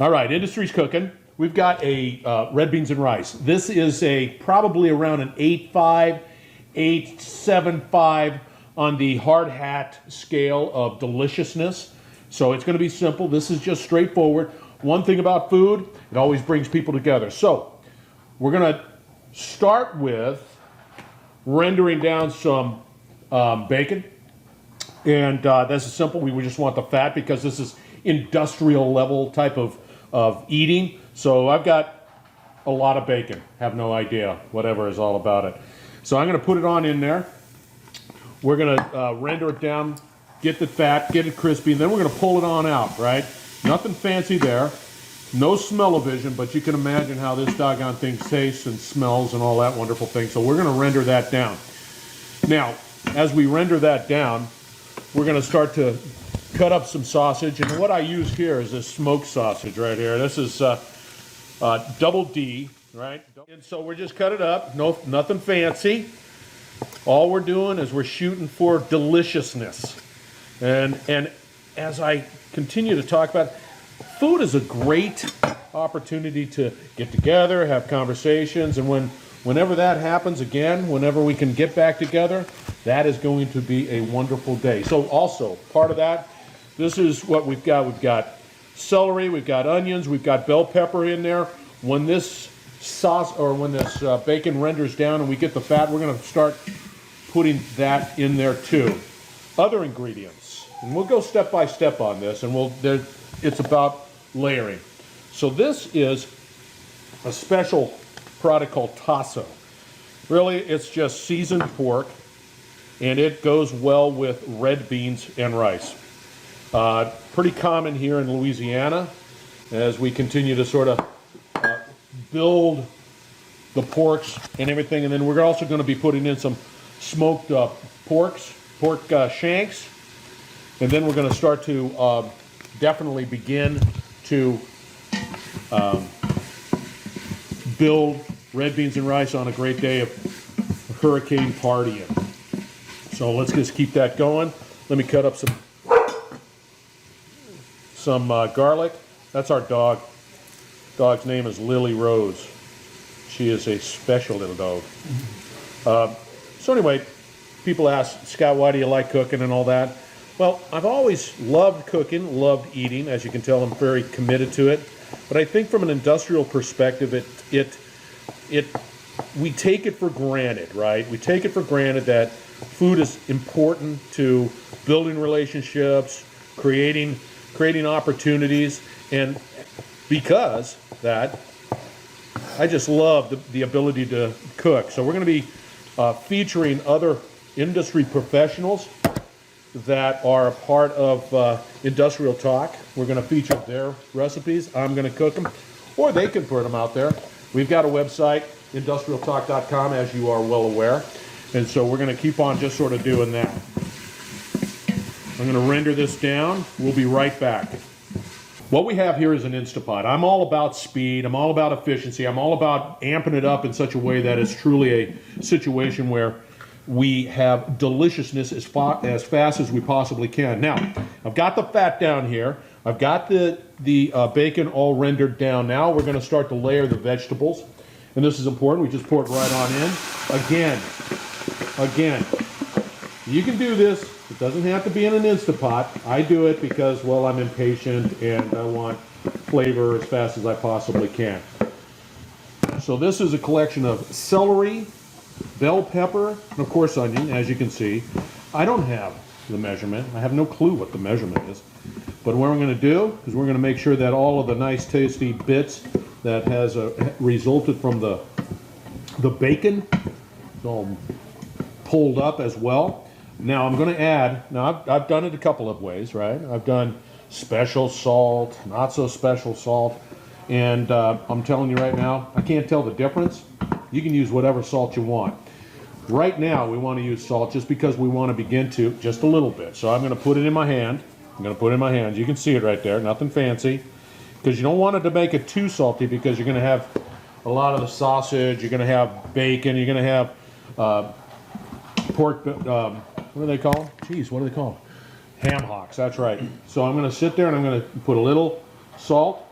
All right, Industry's cooking. We've got a red beans and rice. This is probably around an 8.5, 8.75 on the hard hat scale of deliciousness. So it's going to be simple. This is just straightforward. One thing about food, it always brings people together. So we're going to start with rendering down some bacon. And that's simple. We just want the fat because this is industrial level type of eating. So I've got a lot of bacon. Have no idea, whatever is all about it. So I'm going to put it on in there. We're going to render it down, get the fat, get it crispy, and then we're going to pull it on out, right? Nothing fancy there. No smell-o-vision, but you can imagine how this doggone thing tastes and smells and all that wonderful thing. So we're going to render that down. Now, as we render that down, we're going to start to cut up some sausage. And what I use here is this smoked sausage right here. This is double D, right? And so we're just cut it up. Nothing fancy. All we're doing is we're shooting for deliciousness. And as I continue to talk about it, food is a great opportunity to get together, have conversations, and whenever that happens again, whenever we can get back together, that is going to be a wonderful day. So also, part of that, this is what we've got. We've got celery, we've got onions, we've got bell pepper in there. When this sauce, or when this bacon renders down and we get the fat, we're going to start putting that in there too. Other ingredients, and we'll go step by step on this, and it's about layering. So this is a special product called Tasso. Really, it's just seasoned pork, and it goes well with red beans and rice. Pretty common here in Louisiana as we continue to sort of build the porks and everything. And then we're also going to be putting in some smoked pork shanks. And then we're going to start to definitely begin to build red beans and rice on a great day of hurricane partying. So let's just keep that going. Let me cut up some garlic. That's our dog. Dog's name is Lily Rose. She is a special little dog. So anyway, people ask, Scott, why do you like cooking and all that? Well, I've always loved cooking, loved eating. As you can tell, I'm very committed to it. But I think from an industrial perspective, we take it for granted, right? We take it for granted that food is important to building relationships, creating opportunities, and because that, I just love the ability to cook. So we're going to be featuring other industry professionals that are a part of Industrial Talk. We're going to feature their recipes. I'm going to cook them, or they can put them out there. We've got a website, industrialtalk.com, as you are well aware. And so we're going to keep on just sort of doing that. I'm going to render this down. We'll be right back. What we have here is an Instapot. I'm all about speed. I'm all about efficiency. I'm all about amping it up in such a way that it's truly a situation where we have deliciousness as fast as we possibly can. Now, I've got the fat down here. I've got the bacon all rendered down. Now we're going to start to layer the vegetables. And this is important. We just pour it right on in. Again, you can do this. It doesn't have to be in an Instapot. I do it because, well, I'm impatient and I want flavor as fast as I possibly can. So this is a collection of celery, bell pepper, and of course onion, as you can see. I don't have the measurement. I have no clue what the measurement is. But what we're going to do is we're going to make sure that all of the nice tasty bits that has resulted from the bacon is all pulled up as well. Now I'm going to add, I've done it a couple of ways, right? I've done special salt, not so special salt, and I'm telling you right now, I can't tell the difference. You can use whatever salt you want. Right now we want to use salt just because we want to begin to, just a little bit. So I'm going to put it in my hand. You can see it right there, nothing fancy. Because you don't want it to make it too salty because you're going to have a lot of the sausage, you're going to have bacon, you're going to have pork, what do they call them? Jeez, what do they call them? Ham hocks, that's right. So I'm going to sit there and I'm going to put a little salt,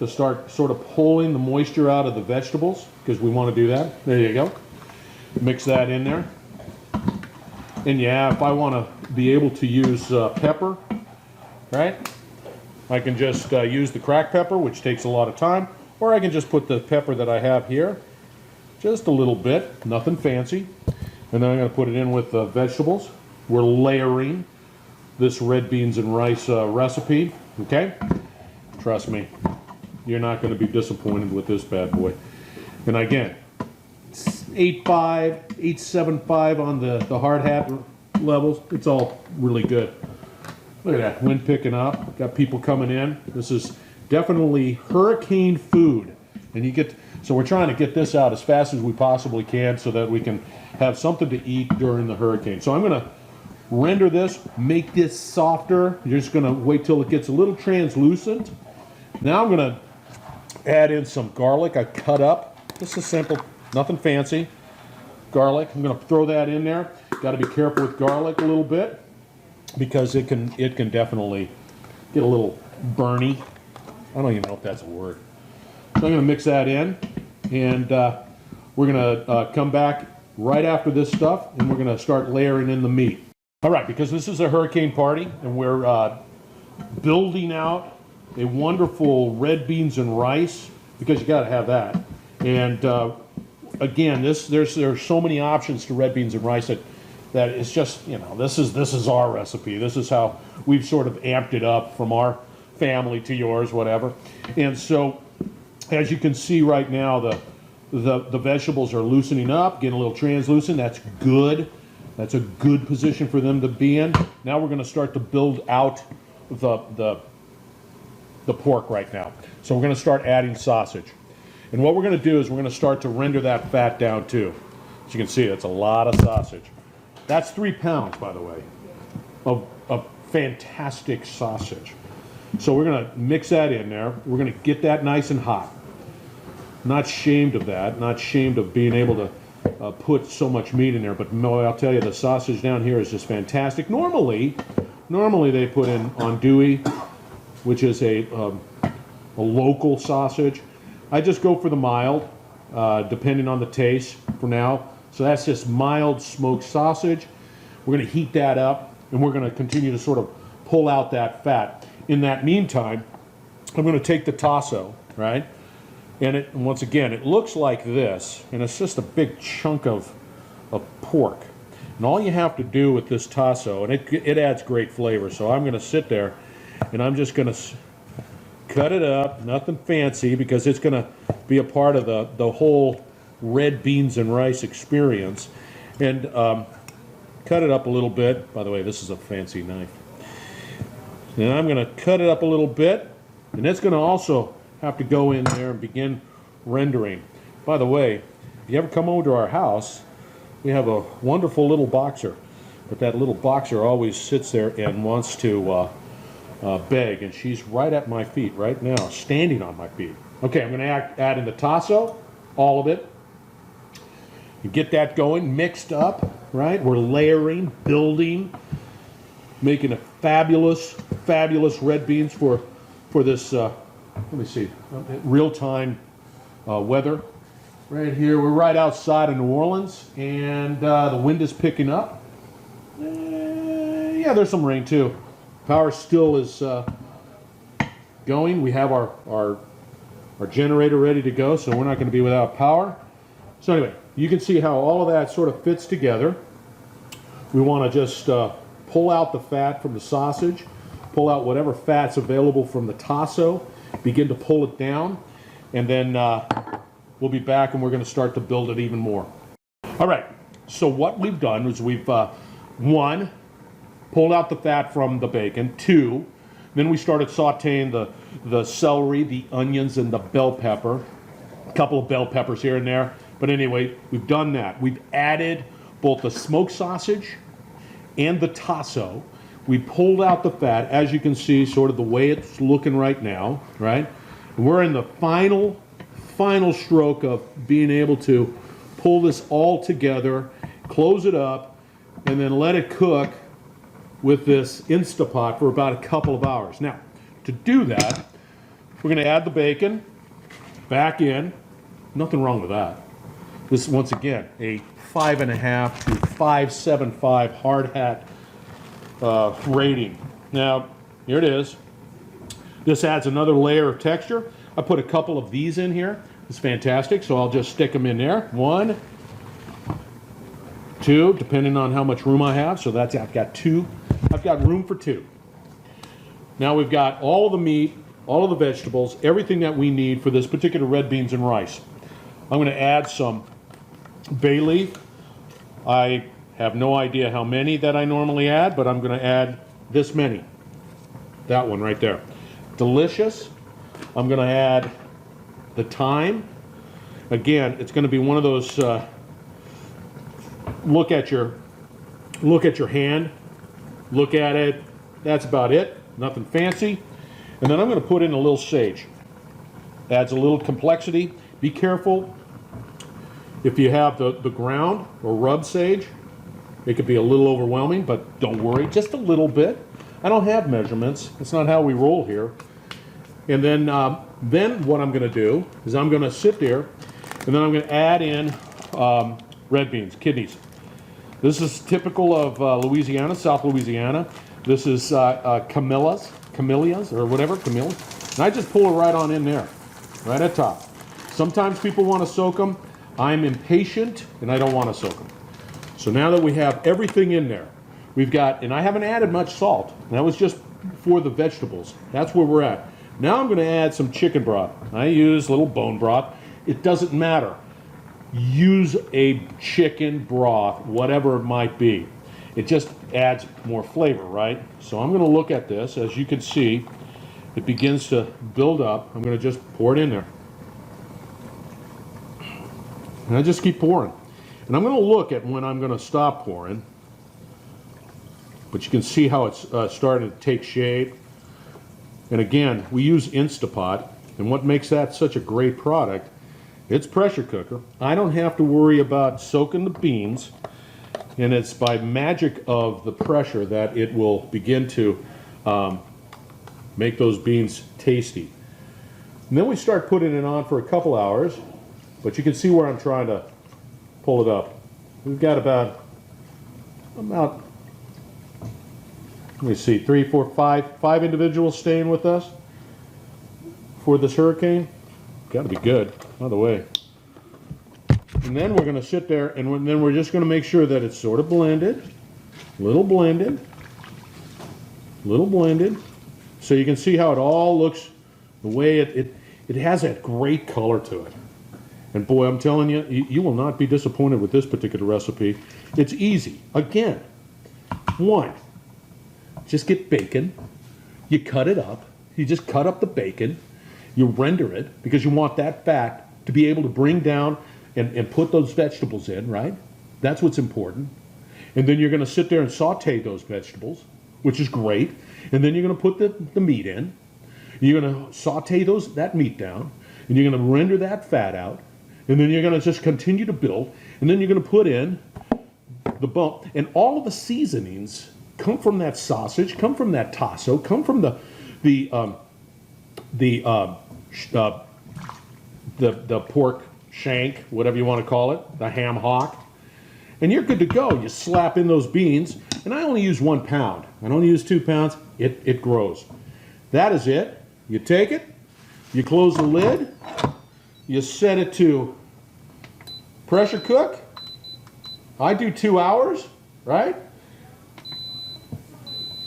to start sort of pulling the moisture out of the vegetables, because we want to do that. There you go. Mix that in there. And yeah, if I want to be able to use pepper, right, I can just use the cracked pepper, which takes a lot of time, or I can just put the pepper that I have here, just a little bit, nothing fancy. And then I'm going to put it in with the vegetables. We're layering this red beans and rice recipe, okay? Trust me, you're not going to be disappointed with this bad boy. And again, 8.5, 8.75 on the hard hat levels. It's all really good. Look at that, wind picking up. Got people coming in. This is definitely hurricane food. And you get, so we're trying to get this out as fast as we possibly can so that we can have something to eat during the hurricane. So I'm gonna render this, make this softer. You're just gonna wait till it gets a little translucent. Now I'm gonna add in some garlic I cut up. This is simple, nothing fancy. Garlic, I'm gonna throw that in there. Gotta be careful with garlic a little bit because it can definitely get a little burny. I don't even know if that's a word. So I'm gonna mix that in, and we're gonna come back right after this stuff, and we're gonna start layering in the meat. All right, because this is a hurricane party, and we're building out a wonderful red beans and rice, because you gotta have that. And again, there's so many options to red beans and rice that it's just, you know, this is our recipe. This is how we've sort of amped it up from our family to yours, whatever. And so, as you can see right now, the vegetables are loosening up, getting a little translucent. That's good. That's a good position for them to be in. Now we're going to start to build out the pork right now. So we're going to start adding sausage. And what we're going to do is we're going to start to render that fat down too. As you can see, that's a lot of sausage. That's 3 pounds, by the way, of fantastic sausage. So we're going to mix that in there. We're going to get that nice and hot. Not ashamed of that, not ashamed of being able to put so much meat in there, but I'll tell you, the sausage down here is just fantastic. Normally they put in andouille, which is a local sausage. I just go for the mild, depending on the taste for now. So that's just mild smoked sausage. We're going to heat that up, and we're going to continue to sort of pull out that fat. In that meantime, I'm going to take the tasso, right? And once again, it looks like this, and it's just a big chunk of pork. And all you have to do with this tasso, and it adds great flavor, so I'm going to sit there, and I'm just going to cut it up, nothing fancy, because it's going to be a part of the whole red beans and rice experience. And cut it up a little bit. By the way, this is a fancy knife. And I'm going to cut it up a little bit, and it's going to also have to go in there and begin rendering. By the way, if you ever come over to our house, we have a wonderful little boxer, but that little boxer always sits there and wants to beg, and she's right at my feet right now, standing on my feet. Okay, I'm going to add in the tasso, all of it. You get that going, mixed up, right? We're layering, building, making a fabulous red beans for this, let me see, real-time weather. Right here, we're right outside of New Orleans, and the wind is picking up. Yeah, there's some rain too. Power still is going. We have our generator ready to go, so we're not going to be without power. So anyway, you can see how all of that sort of fits together. We want to just pull out the fat from the sausage, pull out whatever fat's available from the tasso, begin to pull it down, and then we'll be back and we're going to start to build it even more. All right, so what we've done is we've, one, pulled out the fat from the bacon. Two, then we started sauteing the celery, the onions, and the bell pepper. A couple of bell peppers here and there. But anyway, we've done that. We've added both the smoked sausage and the tasso. We pulled out the fat, as you can see, sort of the way it's looking right now, right? And we're in the final stroke of being able to pull this all together, close it up, and then let it cook with this Instapot for about a couple of hours. Now, to do that, We're going to add the bacon back in. Nothing wrong with that. This is, once again, a 5.5 to 5.75 hard hat rating. Now, here it is. This adds another layer of texture. I put a couple of these in here. It's fantastic, so I'll just stick them in there. 1, 2, depending on how much room I have. So that's, I've got 2. I've got room for 2. Now we've got all of the meat, all of the vegetables, everything that we need for this particular red beans and rice. I'm going to add some bay leaf. I have no idea how many that I normally add, but I'm going to add this many. That one right there. Delicious. I'm going to add the thyme. Again, it's going to be one of those look at your hand, look at it. That's about it. Nothing fancy. And then I'm going to put in a little sage. Adds a little complexity. Be careful if you have the ground or rub sage. It could be a little overwhelming, but don't worry, just a little bit. I don't have measurements. That's not how we roll here. And then what I'm going to do is I'm going to sit there, and then I'm going to add in red beans, kidneys. This is typical of Louisiana, South Louisiana. This is camellias, or whatever, camellia. And I just pull it right on in there, right at top. Sometimes people want to soak them. I'm impatient, and I don't want to soak them. So now that we have everything in there, we've got, and I haven't added much salt. That was just for the vegetables. That's where we're at. Now I'm going to add some chicken broth. I use little bone broth. It doesn't matter. Use a chicken broth, whatever it might be. It just adds more flavor, right? So I'm going to look at this. As you can see, it begins to build up. I'm going to just pour it in there. And I just keep pouring. And I'm going to look at when I'm going to stop pouring. But you can see how it's starting to take shape. And again, we use Instapot. And what makes that such a great product, it's pressure cooker. I don't have to worry about soaking the beans. And it's by magic of the pressure that it will begin to make those beans tasty. And then we start putting it on for a couple hours. But you can see where I'm trying to pull it up. We've got about let me see, 3, 4, 5 individuals staying with us for this hurricane. Got to be good, by the way. And then we're going to sit there, and then we're just going to make sure that it's sort of blended, little blended. So you can see how it all looks, the way it has that great color to it. And boy, I'm telling you, you will not be disappointed with this particular recipe. It's easy. Again, 1, just get bacon. You cut it up. You just cut up the bacon. You render it because you want that fat to be able to bring down and put those vegetables in, right? That's what's important. And then you're going to sit there and saute those vegetables, which is great. And then you're going to put the meat in. You're going to saute that meat down. And you're going to render that fat out. And then you're going to just continue to build. And then you're going to put in the bone. And all of the seasonings come from that sausage, come from that tasso, come from the pork shank, whatever you want to call it, the ham hock. And you're good to go. You slap in those beans. And I only use 1 pound. I don't use 2 pounds. It grows. That is it. You take it, you close the lid, you set it to pressure cook. I do 2 hours, right?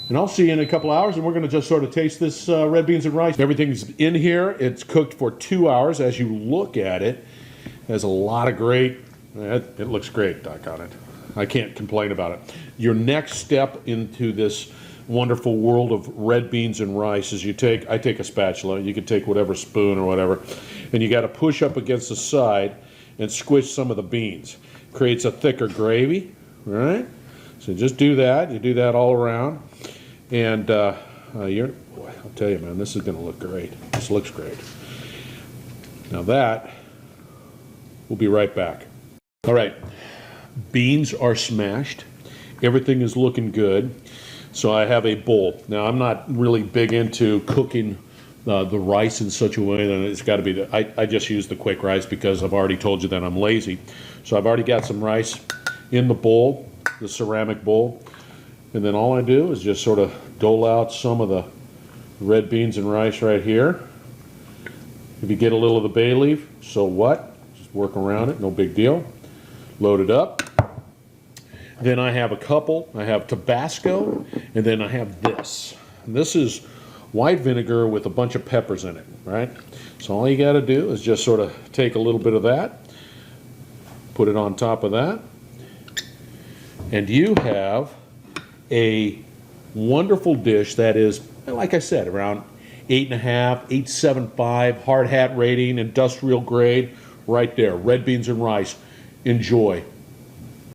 And I'll see you in a couple hours, and we're going to just sort of taste this red beans and rice. Everything's in here. It's cooked for 2 hours. As you look at it, it has a lot of great, it looks great, doggone it. I can't complain about it. Your next step into this wonderful world of red beans and rice is I take a spatula, you can take whatever spoon or whatever, and you got to push up against the side and squish some of the beans. Creates a thicker gravy, right? So just do that. You do that all around. And boy, I'll tell you, man, this is going to look great. This looks great. Now that, we'll be right back. All right, beans are smashed. Everything is looking good. So I have a bowl. Now I'm not really big into cooking the rice in such a way that it's got to be I just use the quick rice because I've already told you that I'm lazy. So I've already got some rice in the bowl, the ceramic bowl, and then all I do is just sort of dole out some of the red beans and rice right here. If you get a little of the bay leaf, so what? Just work around it, no big deal. Load it up. Then I have I have Tabasco, and then I have this. And this is white vinegar with a bunch of peppers in it, right? So all you got to do is just sort of take a little bit of that, put it on top of that, and you have a wonderful dish that is, like I said, around 8.5, 8.75, hard hat rating, industrial grade, right there. Red beans and rice. Enjoy.